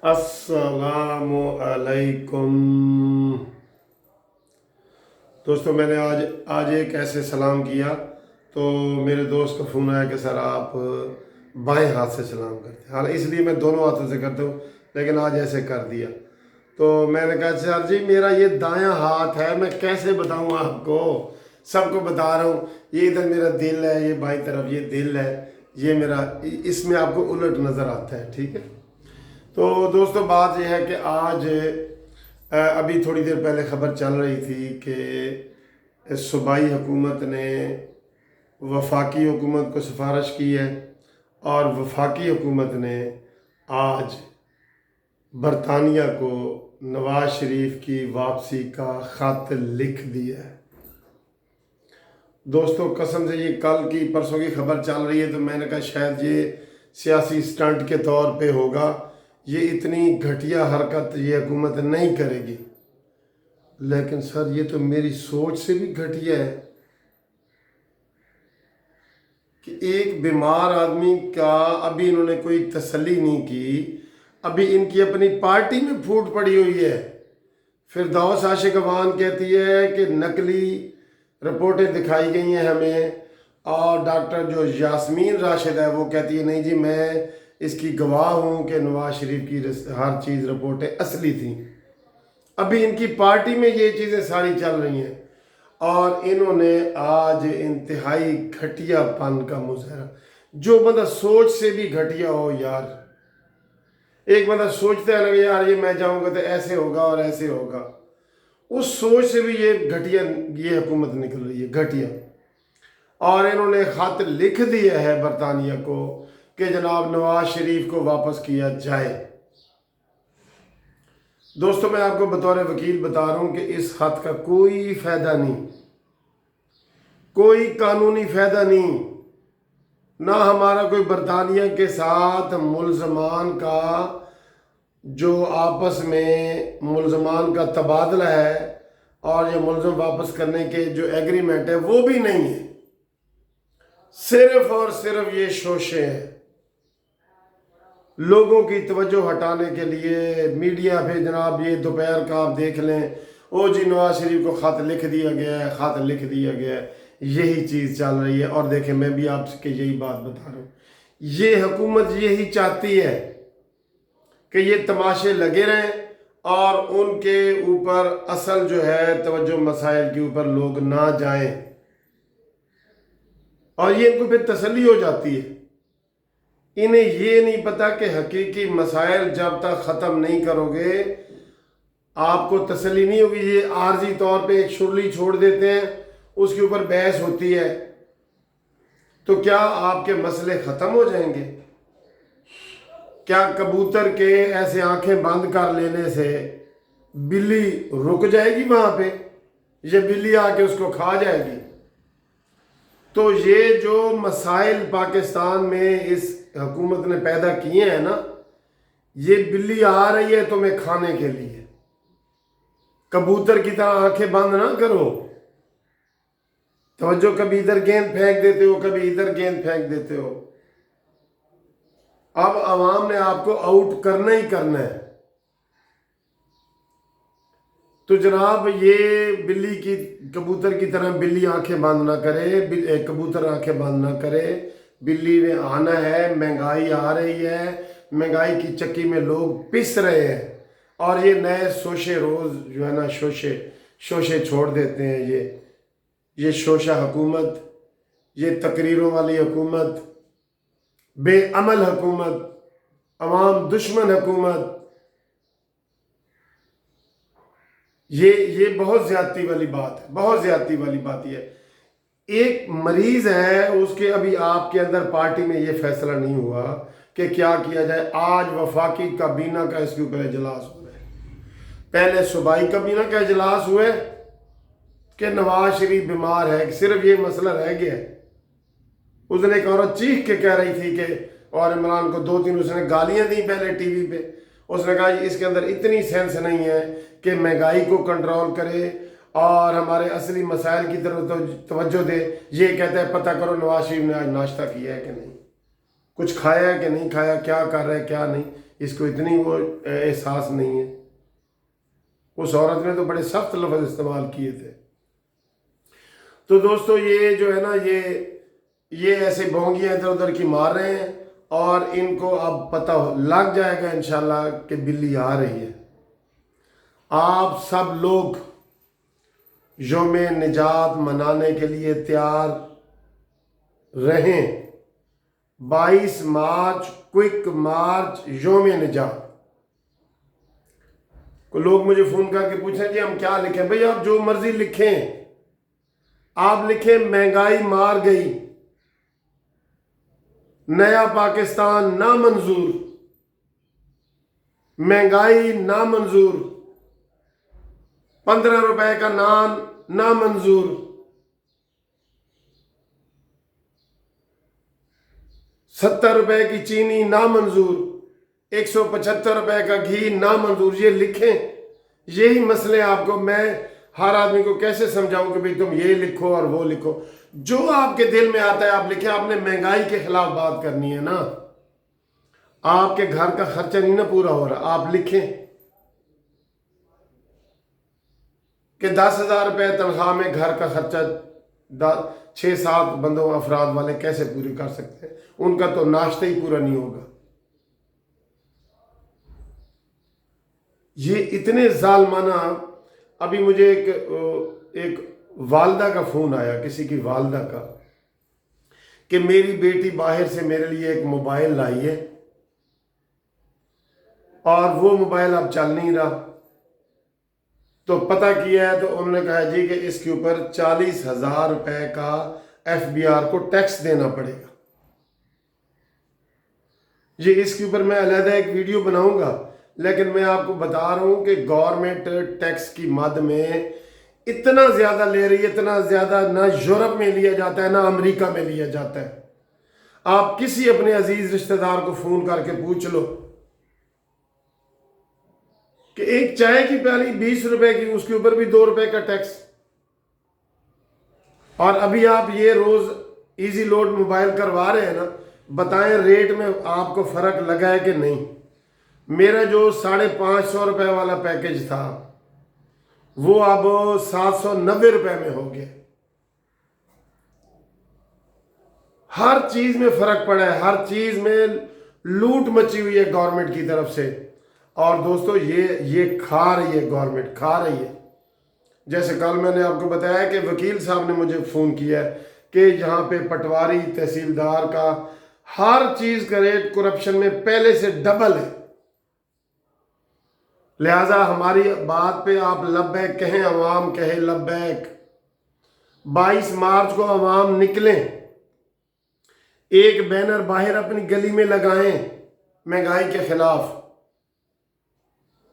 अस्सलामु अलैकुम। दोस्तों, मैंने आज एक ऐसे सलाम किया तो मेरे दोस्त का फ़ोन आया कि सर आप बाएं हाथ से सलाम करते हैं। हालांकि इसलिए मैं दोनों हाथों से करता हूँ, लेकिन आज ऐसे कर दिया। तो मैंने कहा सर जी मेरा ये दायां हाथ है, मैं कैसे बताऊँ आपको, सबको बता रहा हूँ। ये इधर मेरा दिल है, ये बाईं तरफ ये दिल है, ये मेरा, इसमें आपको उलट नज़र आता है। ठीक है। तो दोस्तों, बात यह है कि आज अभी थोड़ी देर पहले खबर चल रही थी कि सूबाई हुकूमत ने वफाकी हुकूमत को सिफारिश की है और वफाकी हुकूमत ने आज बरतानिया को नवाज शरीफ की वापसी का ख़त लिख दिया है। दोस्तों, कसम से ये कल की परसों की खबर चल रही है तो मैंने कहा शायद ये सियासी स्टंट के तौर पे होगा, ये इतनी घटिया हरकत ये हुकूमत नहीं करेगी। लेकिन सर ये तो मेरी सोच से भी घटिया है कि एक बीमार आदमी का अभी इन्होंने कोई तसल्ली नहीं की, अभी इनकी अपनी पार्टी में फूट पड़ी हुई है। फिरदौस आशिक अवान कहती है कि नकली रिपोर्टें दिखाई गई हैं हमें, और डॉक्टर जो यास्मीन राशिद है वो कहती है नहीं जी मैं इसकी गवाह हूँ कि नवाज शरीफ की हर चीज़ रिपोर्टें असली थी। अभी इनकी पार्टी में ये चीज़ें सारी चल रही हैं और इन्होंने आज इंतहाई घटियापन का मुजाहरा, जो बंदा सोच से भी घटिया हो यार। एक बंदा सोचता है ना कि यार ये मैं जाऊंगा तो ऐसे होगा और ऐसे होगा, उस सोच से भी ये घटिया ये हुकूमत निकल रही है, घटिया। और इन्होंने खत लिख दिया है बरतानिया को कि जनाब नवाज शरीफ को वापस किया जाए। दोस्तों, मैं आपको बतौर वकील बता रहा हूं कि इस खत का कोई फायदा नहीं, कोई कानूनी फायदा नहीं, ना हमारा कोई बरतानिया के साथ मुलजमान का जो आपस में मुलजमान का तबादला है और ये मुलजम वापस करने के जो एग्रीमेंट है वो भी नहीं है। सिर्फ और सिर्फ ये शोशे हैं, लोगों की तवज्जो हटाने के लिए मीडिया पे जनाब ये दोपहर का आप देख लें, ओ जी नवाज शरीफ को खत लिख दिया गया है, खत लिख दिया गया है, यही चीज़ चल रही है। और देखें, मैं भी आपसे यही बात बता रहा हूँ, ये हुकूमत यही चाहती है कि ये तमाशे लगे रहें और उनके ऊपर असल जो है तवज्जो मसाइल के ऊपर लोग ना जाएं, और ये इनको फिर तसल्ली हो जाती है। इन्हें ये नहीं पता कि हकीकी मसाइल जब तक ख़त्म नहीं करोगे आपको तसल्ली नहीं होगी। ये आर्जी तौर पे एक शुरली छोड़ देते हैं, उसके ऊपर बहस होती है, तो क्या आपके मसले ख़त्म हो जाएंगे? क्या कबूतर के ऐसे आंखें बंद कर लेने से बिल्ली रुक जाएगी वहां पे, ये बिल्ली आके उसको खा जाएगी? तो ये जो मसाइल पाकिस्तान में इस हुकूमत ने पैदा किए हैं ना, ये बिल्ली आ रही है तुम्हें खाने के लिए। कबूतर की तरह आंखें बंद ना करो, तवज्जो कभी इधर गेंद फेंक देते हो, कभी इधर गेंद फेंक देते हो। अब अवाम ने आपको आउट करना ही करना है। तो जनाब ये बिल्ली की, कबूतर की तरह बिल्ली आंखें बंद ना करे, कबूतर आंखें बंद ना करे। बिल्ली ने आना है, महंगाई आ रही है, महंगाई की चक्की में लोग पिस रहे हैं और ये नए शोशे रोज जो है ना शोशे छोड़ देते हैं। ये शोशा हुकूमत, ये तकरीरों वाली हुकूमत, बेअमल हुकूमत, अवाम दुश्मन हुकूमत, ये बहुत ज्यादती वाली बात है, बहुत ज्यादती वाली बात ये है। एक मरीज है, उसके अभी आपके अंदर पार्टी में ये फैसला नहीं हुआ कि क्या किया जाए। आज वफाकी काबीना का इसके ऊपर इजलास हो रहा है, पहले सूबाई काबीना का इजलास हुए कि नवाज शरीफ बीमार है, सिर्फ ये मसला रह गया है। उसने एक औरत चीख के कह रही थी कि, और इमरान को 2-3 उसने गालियां दी पहले टीवी पे। उसने कहा इसके अंदर इतनी सेंस नहीं है कि महंगाई को कंट्रोल करे और हमारे असली मसाइल की तरफ तवज्जो दे। ये कहता है पता करो नवाज शरीफ ने आज नाश्ता किया है कि नहीं, कुछ खाया है कि नहीं खाया, क्या कर रहे हैं क्या नहीं। इसको इतनी वो एहसास नहीं है। उस औरत ने तो बड़े सख्त लफ्ज़ इस्तेमाल किए थे। तो दोस्तों ये जो है ना, ये ऐसे बोंगियाँ इधर उधर की मार रहे हैं और इनको अब पता लग जाएगा इंशाल्लाह कि बिल्ली आ रही है। आप सब लोग यौम निजात मनाने के लिए तैयार रहें। 22 मार्च क्विक मार्च यौम निजात। को लोग मुझे फ़ोन करके पूछें कि हम क्या लिखें। भाई आप जो मर्ज़ी लिखें, आप लिखें महंगाई मार गई, नया पाकिस्तान नामंजूर, महंगाई नामंजूर, 15 रुपए का नान नामंजूर, 70 रुपए की चीनी नामंजूर, 175 रुपए का घी नामंजूर। ये लिखें। यही मसले आपको मैं हर आदमी को कैसे समझाऊं कि भाई तुम ये लिखो और वो लिखो। जो आपके दिल में आता है आप लिखें। आपने महंगाई के खिलाफ बात करनी है ना। आपके घर का खर्चा नहीं ना पूरा हो रहा, आप लिखें कि 10,000 रुपए तनख्वाह में घर का खर्चा 6-7 बंदों अफराद वाले कैसे पूरे कर सकते हैं। उनका तो नाश्ता ही पूरा नहीं होगा। ये इतने जालमाना। अभी मुझे एक वालदा का फ़ोन आया, किसी की वालदा का, कि मेरी बेटी बाहर से मेरे लिए एक मोबाइल लाई है और वो मोबाइल अब चल नहीं रहा। तो पता किया है तो उन्होंने कहा जी कि इसके ऊपर 40,000 रुपए का FBR को टैक्स देना पड़ेगा। ये इसके ऊपर मैं अलहदा एक वीडियो बनाऊंगा, लेकिन मैं आपको बता रहा हूं कि गवर्नमेंट टैक्स की मद में इतना ज़्यादा ले रही है, इतना ज़्यादा ना यूरोप में लिया जाता है ना अमेरिका में लिया जाता है। आप किसी अपने अजीज रिश्तेदार को फ़ोन करके पूछ लो कि एक चाय की प्याली 20 रुपए की, उसके ऊपर भी 2 रुपए का टैक्स। और अभी आप ये रोज़ इजी लोड मोबाइल करवा रहे हैं ना, बताएं रेट में आपको फ़र्क लगा है कि नहीं। मेरा जो 550 रुपए वाला पैकेज था वो अब 790 रुपए में हो गया। हर चीज में फर्क पड़ा है, हर चीज में लूट मची हुई है गवर्नमेंट की तरफ से। और दोस्तों ये खा रही है, गवर्नमेंट खा रही है। जैसे कल मैंने आपको बताया कि वकील साहब ने मुझे फ़ोन किया है कि यहाँ पे पटवारी तहसीलदार का हर चीज़ का रेट करप्शन में पहले से डबल है। लिहाजा हमारी बात पे आप लब्बैक कहें, अवाम कहे लब्बैक। 22 मार्च को अवाम निकलें, एक बैनर बाहर अपनी गली में लगाएं महंगाई के खिलाफ।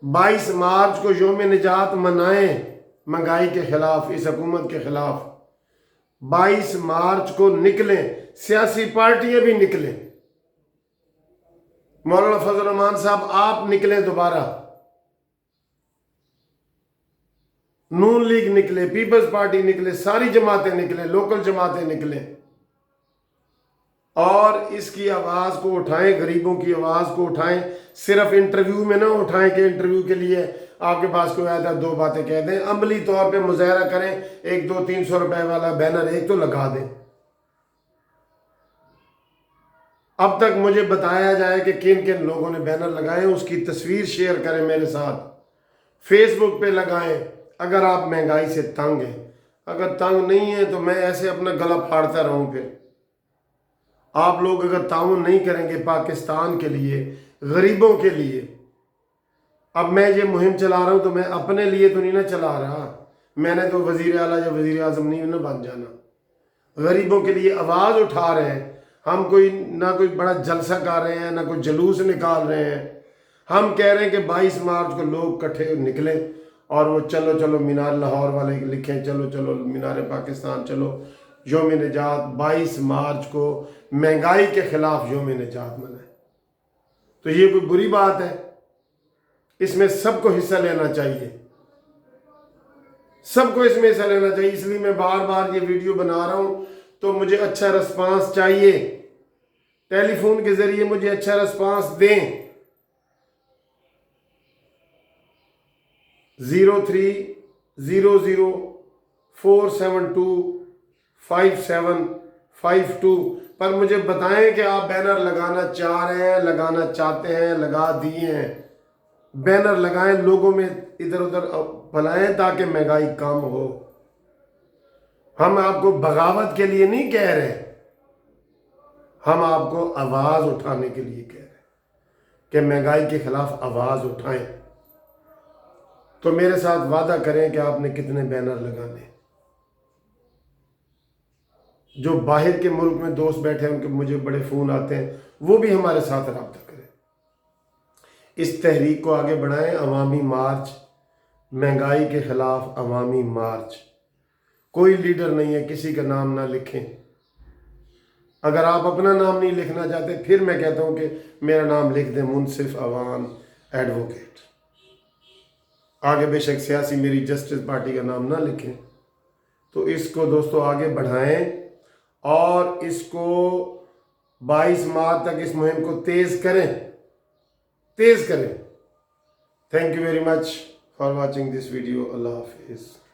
22 मार्च को यौम निजात मनाएं महंगाई के खिलाफ, इस हुकूमत के खिलाफ। 22 मार्च को निकलें, सियासी पार्टियां भी निकलें। मौलाना फजल रहमान साहब आप निकलें दोबारा, नून लीग निकले, पीपल्स पार्टी निकले, सारी जमातें निकले, लोकल जमातें निकले और इसकी आवाज़ को उठाएं, गरीबों की आवाज़ को उठाएं। सिर्फ इंटरव्यू में ना उठाएं कि इंटरव्यू के लिए आपके पास कोई आया था 2 बातें कह दें। अमली तौर पे मुजाहरा करें, 100-300 रुपए वाला बैनर एक तो लगा दें। अब तक मुझे बताया जाए कि किन किन लोगों ने बैनर लगाए, उसकी तस्वीर शेयर करें मेरे साथ, फेसबुक पे लगाएं। अगर आप महंगाई से तंग हैं, अगर तंग नहीं है तो मैं ऐसे अपना गला फाड़ता रहूं। फिर आप लोग अगर ताउन नहीं करेंगे पाकिस्तान के लिए, गरीबों के लिए। अब मैं ये मुहिम चला रहा हूं तो मैं अपने लिए तो नहीं ना चला रहा, मैंने तो वजीर आला या वजीर आजम नहीं ना बन जाना। गरीबों के लिए आवाज़ उठा रहे हैं हम। ना कोई बड़ा जलसा कर रहे हैं, ना कोई जलूस निकाल रहे हैं। हम कह रहे हैं कि 22 मार्च को लोग इकट्ठे निकलें और वो चलो चलो मीनार लाहौर वाले लिखें, चलो चलो मीनार पाकिस्तान चलो, यौम निजात 22 मार्च को महंगाई के खिलाफ यौम निजात मनाए। तो ये कोई बुरी बात है? इसमें सबको हिस्सा लेना चाहिए, सबको इसमें हिस्सा लेना चाहिए। इसलिए मैं बार बार ये वीडियो बना रहा हूं। तो मुझे अच्छा रिस्पांस चाहिए, टेलीफोन के जरिए मुझे अच्छा रिस्पांस दें। 0300472575 پر مجھے بتائیں کہ آپ بینر لگانا چاہ رہے ہیں، لگانا چاہتے ہیں، لگا دیے ہیں۔ بینر لگائیں، لوگوں میں ادھر ادھر پھیلائیں تاکہ مہنگائی کم ہو۔ ہم آپ کو بغاوت کے لیے نہیں کہہ رہے، ہم آپ کو آواز اٹھانے کے لیے کہہ رہے ہیں کہ مہنگائی کے خلاف آواز اٹھائیں۔ تو میرے ساتھ وعدہ کریں کہ آپ نے کتنے بینر لگانے۔ جو باہر کے ملک میں دوست بیٹھے ہیں، ان کے مجھے بڑے فون آتے ہیں، وہ بھی ہمارے ساتھ رابطہ کریں۔ اس تحریک کو آگے بڑھائیں۔ عوامی مارچ، مہنگائی کے خلاف عوامی مارچ۔ کوئی لیڈر نہیں ہے، کسی کا نام نہ لکھیں۔ اگر آپ اپنا نام نہیں لکھنا چاہتے، پھر میں کہتا ہوں کہ میرا نام لکھ دیں، منصف عوان ایڈوکیٹ۔ آگے بے شک سیاسی میری جسٹس پارٹی کا نام نہ لکھیں۔ تو اس کو دوستو آگے بڑھائیں اور اس کو 22 مارچ تک اس مہم کو تیز کریں۔ Thank you very much for watching this video. اللہ حافظ۔